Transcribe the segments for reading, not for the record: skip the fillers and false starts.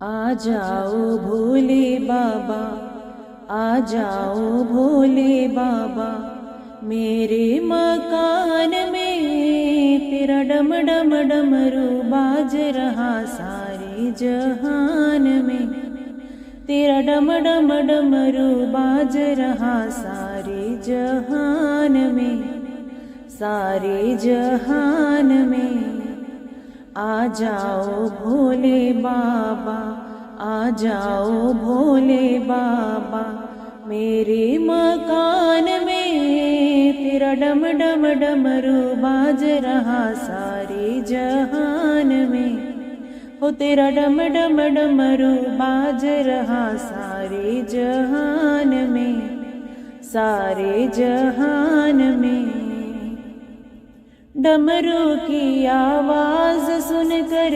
आ जाओ भोले बाबा, आ जाओ भोले बाबा, मेरे मकान में तेरा डम डम डमरू बाज रहा सारे जहान में। तेरा डम डम डमरू बाज रहा सारे जहान में, सारे जहान में। आ जाओ भोले बाबा, आ जाओ भोले बाबा, मेरे मकान में तेरा डम डम डमरू बाज रहा सारे जहान में। हो तेरा डम डम डमरू बाज रहा सारे जहान में, सारे जहान में। डमरू की आवाज सुनकर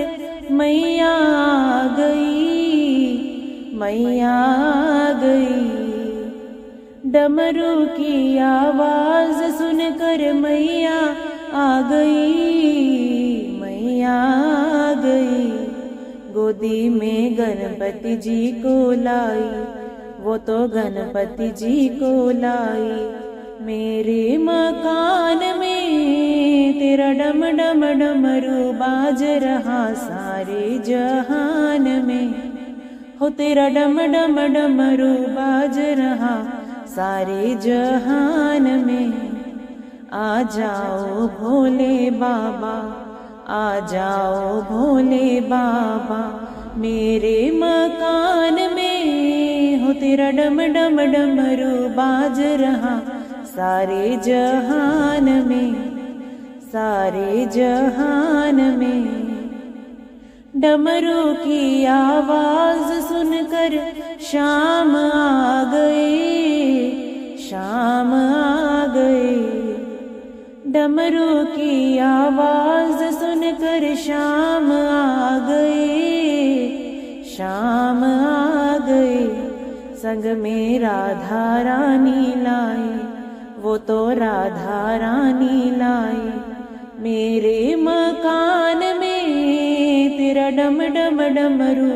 मैया आ गई, मैया आ गई। डमरू की आवाज सुनकर मैया आ गई, मैया आ गई। गोदी में गणपति जी को लाई, वो तो गणपति जी को लाई। मेरे मकान में तेरा डम डम डमरू बाज रहा सारे जहान में। हो तेरा डम डम डमरू बाज रहा सारे जहान में। आ जाओ भोले बाबा, आ जाओ भोले बाबा, मेरे मकान में। हो तेरा डम डम डमरू बाज रहा सारे जहान में, सारे जहान में। डमरू की आवाज सुनकर शाम आ गए, शाम आ गए। डमरू की आवाज सुनकर शाम आ गए, शाम आ गए। संग में राधा रानी लाई, वो तो राधा रानी लाई। मेरे मकान में तेरा डम डम डमरू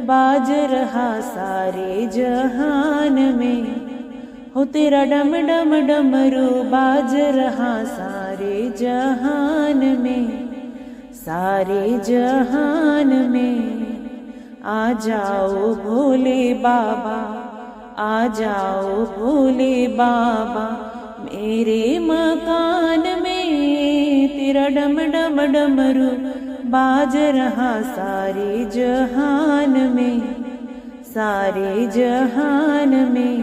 बाज रहा सारे जहान में। हो तेरा डम डम डमरू बाज रहा सारे जहान में, सारे जहान में। आ जाओ भोले बाबा, आ जाओ भोले बाबा, मेरे मकान में तेरा डम डम डमरू बाज रहा सारे जहान में, सारे जहान में।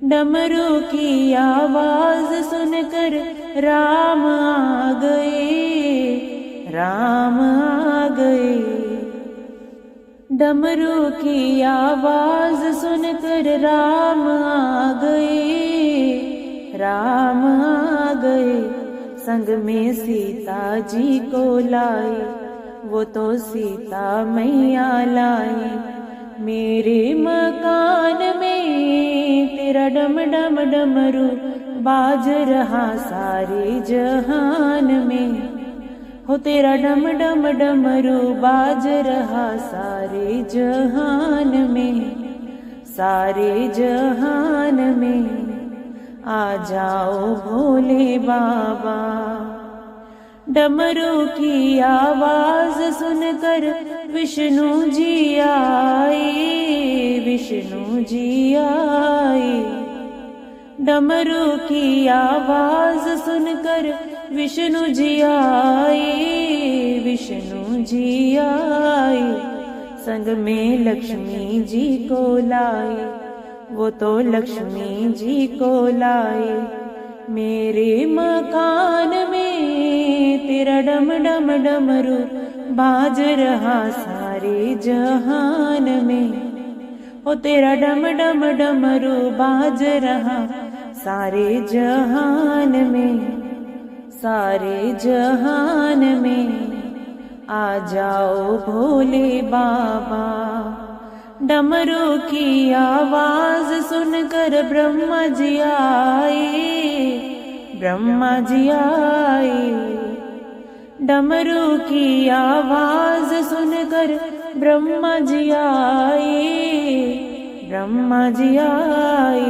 डमरू की आवाज सुनकर राम आ गए, राम आ गए। डमरू की आवाज सुनकर राम आ गए, राम आ गए। संग में सीता जी को लाई, वो तो सीता मैया लाई। मेरे मकान में तेरा डम डम डमरू बाज रहा सारे जहान में। हो तेरा डम डम डमरू बाज रहा सारे जहान में, सारे जहान में। आ जाओ भोले बाबा। डमरू की आवाज सुनकर विष्णु जी आए, विष्णु जी आए। डमरू की आवाज सुनकर विष्णु जी आए, विष्णु जी आए। संग में लक्ष्मी जी को लाए, वो तो लक्ष्मी जी को लाए। मेरे मकान में तेरा डम डम डमरू बाज रहा सारे जहान में। हो तेरा डम डम डमरू बाज रहा सारे जहान में, सारे जहान में। आ जाओ भोले बाबा। डमरू की आवाज सुनकर ब्रह्मा जी आए, ब्रह्मा जी आए। डमरू की आवाज सुनकर ब्रह्मा जी आए, ब्रह्मा जी आए,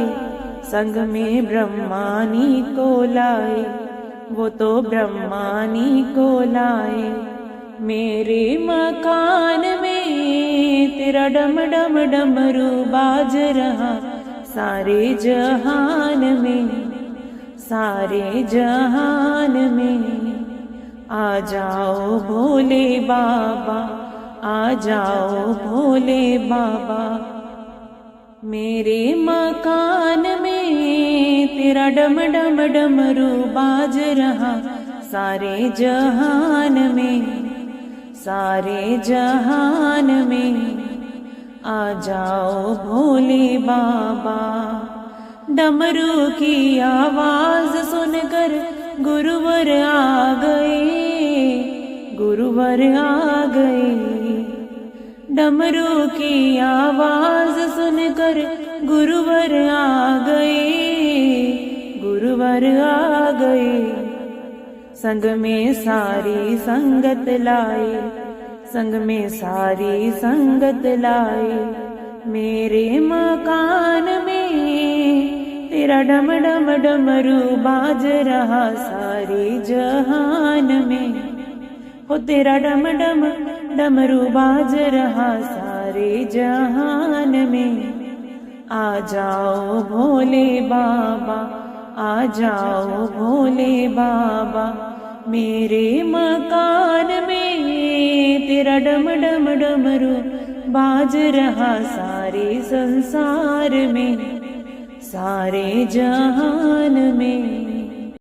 संग में ब्रह्मानी को लाए, वो तो ब्रह्मानी को लाए। मेरे मकान में तेरा डम डम डमरू बाज रहा, सारे जहान में, सारे जहान में। आ जाओ भोले बाबा, आ जाओ भोले बाबा। मेरे मकान में तेरा डम डम डमरू बाज रहा, सारे जहान में, सारे जहान में। आ जाओ भोले बाबा। डमरू की आवाज सुनकर गुरुवर आ गए, गुरुवर आ गए। डमरू की आवाज सुनकर गुरुवर आ गए, गुरुवर आ गए। संग में सारी संगत लाए, संग में सारी संगत लाए। मेरे मकान में तेरा डम डम डमरू बाज रहा, सारे जहान में। हो तेरा डम डम डमरू बाज रहा, सारे जहान में। आ जाओ भोले बाबा, आ जाओ भोले बाबा। मेरे मकान में तेरा डम डम डमरू बाज रहा, सारे संसार में, सारे जहान में।